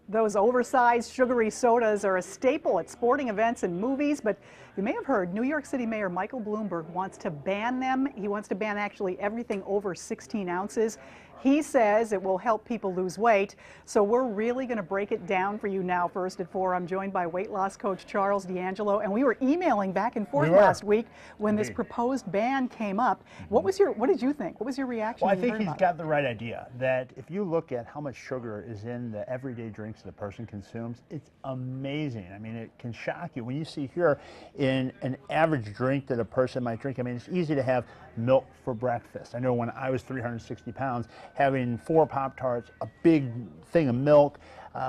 Those oversized sugary sodas are a staple at sporting events and movies, but you may have heard New York City Mayor Michael Bloomberg wants to ban them. He wants to ban actually everything over 16 ounces. He says it will help people lose weight. So we're really going to break it down for you now. First at 4, I'm joined by weight loss coach Charles D'Angelo, and we were emailing back and forth last week when this proposed ban came up. What did you think? What was your reaction? Well, I think he's got the right idea, that if you look at how much sugar is in the everyday drinks that a person consumes, it's amazing. I mean, it can shock you. When you see here in an average drink that a person might drink, I mean, it's easy to have milk for breakfast. I know when I was 360 pounds, having 4 Pop-Tarts, a big thing of milk,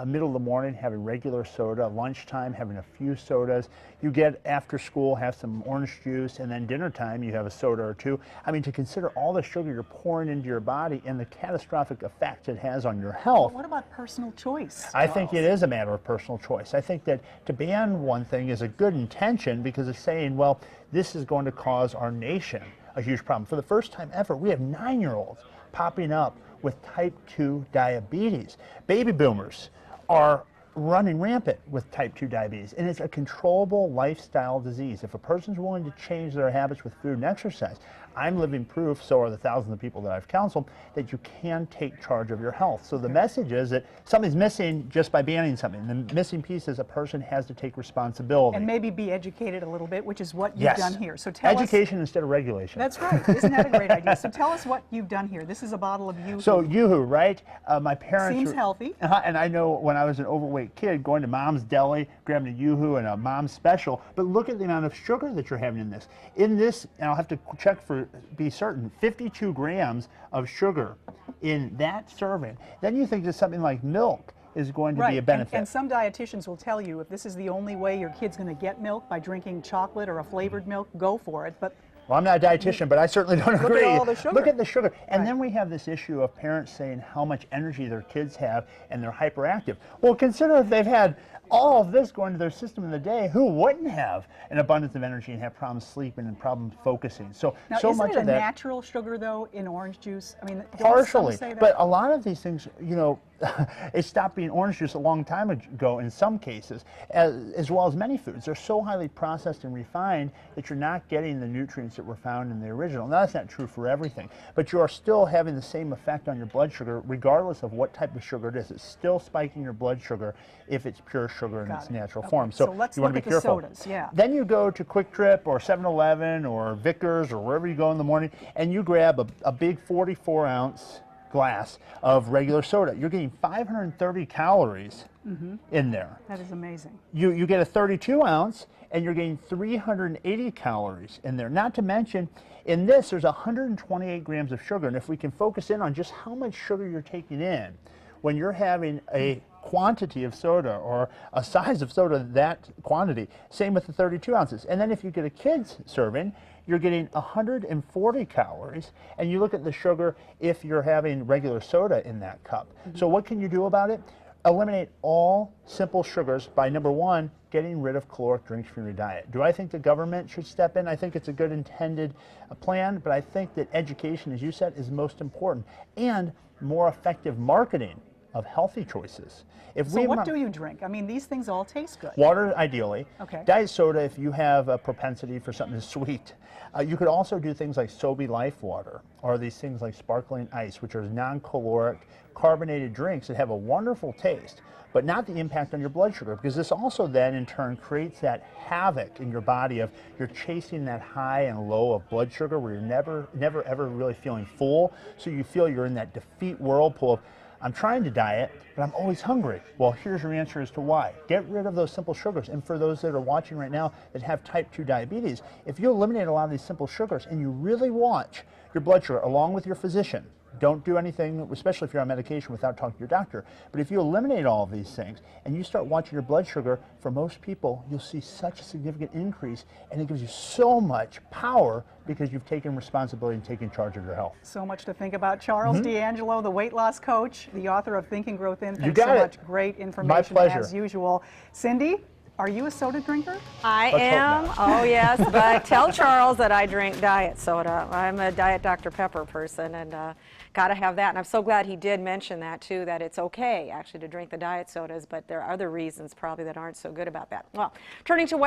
middle of the morning having regular soda, lunchtime having a few sodas. You get after school, have some orange juice, and then dinner time you have a soda or two. I mean, to consider all the sugar you're pouring into your body and the catastrophic effect it has on your health. Well, what about personal choice, Charles? I think it is a matter of personal choice. I think that to ban one thing is a good intention because it's saying, well, this is going to cause our nation a huge problem. For the first time ever, we have 9-year-olds popping up with type 2 diabetes. Baby boomers are running rampant with type 2 diabetes, and it's a controllable lifestyle disease. If a person's willing to change their habits with food and exercise, I'm living proof, so are the thousands of people that I've counseled, that you can take charge of your health. So the message is that something's missing just by banning something. The missing piece is a person has to take responsibility. And maybe be educated a little bit, which is what you've done here. So tell Education instead of regulation. That's right. Isn't that a great idea? So tell us what you've done here. This is a bottle of Yoo-Hoo. So Yoo-Hoo, right? My parents seems healthy. And I know when I was an overweight kid, going to Mom's Deli, grabbing a Yoo-Hoo and a Mom's Special, but look at the amount of sugar that you're having in this. In this, and I'll have to check for be certain, 52 grams of sugar in that serving. Then you think that something like milk is going to be a benefit. And some dietitians will tell you if this is the only way your kid's going to get milk by drinking chocolate or a flavored milk, go for it. But well, I'm not a dietitian, but I certainly don't agree. Look at all the sugar. Look at the sugar. And then we have this issue of parents saying how much energy their kids have and they're hyperactive. Well, consider if they've had all of this going to their system in the day, who wouldn't have an abundance of energy and have problems sleeping and problems focusing? So, now, so isn't much it a of that natural sugar, though, in orange juice? I mean, partially, say that? But a lot of these things, you know, it stopped being orange juice a long time ago in some cases, as well as many foods. They're so highly processed and refined that you're not getting the nutrients that were found in the original. Now, that's not true for everything, but you are still having the same effect on your blood sugar regardless of what type of sugar it is. It's still spiking your blood sugar if it's pure sugar in its natural form. So let's you want to be careful. The sodas, yeah. Then you go to Quick Trip or 7-Eleven or Vickers or wherever you go in the morning, and you grab a big 44-ounce glass of regular soda. You're getting 530 calories in there. That is amazing. You get a 32-ounce, and you're getting 380 calories in there. Not to mention, in this, there's 128 grams of sugar. And if we can focus in on just how much sugar you're taking in, when you're having a quantity of soda or a size of soda that quantity, same with the 32 ounces. And then if you get a kid's serving, you're getting 140 calories, and you look at the sugar if you're having regular soda in that cup. So what can you do about it? Eliminate all simple sugars by, number one, getting rid of caloric drinks from your diet. Do I think the government should step in? I think it's a good intended plan, but I think that education, as you said, is most important, and more effective marketing of healthy choices. So what do you drink? I mean, these things all taste good. Water, ideally. Okay. Diet soda, if you have a propensity for something sweet. You could also do things like Sobe Life water, or these things like sparkling ice, which are non-caloric, carbonated drinks that have a wonderful taste, but not the impact on your blood sugar, because this also then in turn creates that havoc in your body of you're chasing that high and low of blood sugar where you're never ever really feeling full, so you feel you're in that defeat whirlpool of, I'm trying to diet, but I'm always hungry. Well, here's your answer as to why. Get rid of those simple sugars. And for those that are watching right now that have type 2 diabetes, if you eliminate a lot of these simple sugars and you really watch your blood sugar along with your physician, don't do anything, especially if you're on medication, without talking to your doctor. But if you eliminate all of these things and you start watching your blood sugar, for most people, you'll see such a significant increase, and it gives you so much power because you've taken responsibility and taken charge of your health. So much to think about. Charles D'Angelo, the weight loss coach, the author of Think and Grow Thin. You got so it. much great information. My pleasure. As usual. Cindy, are you a soda drinker? I am. Oh, yes. But tell Charles that I drink diet soda. I'm a Diet Dr. Pepper person, and got to have that. And I'm so glad he did mention that too, that it's okay actually to drink the diet sodas, but there are other reasons probably that aren't so good about that. Well, turning to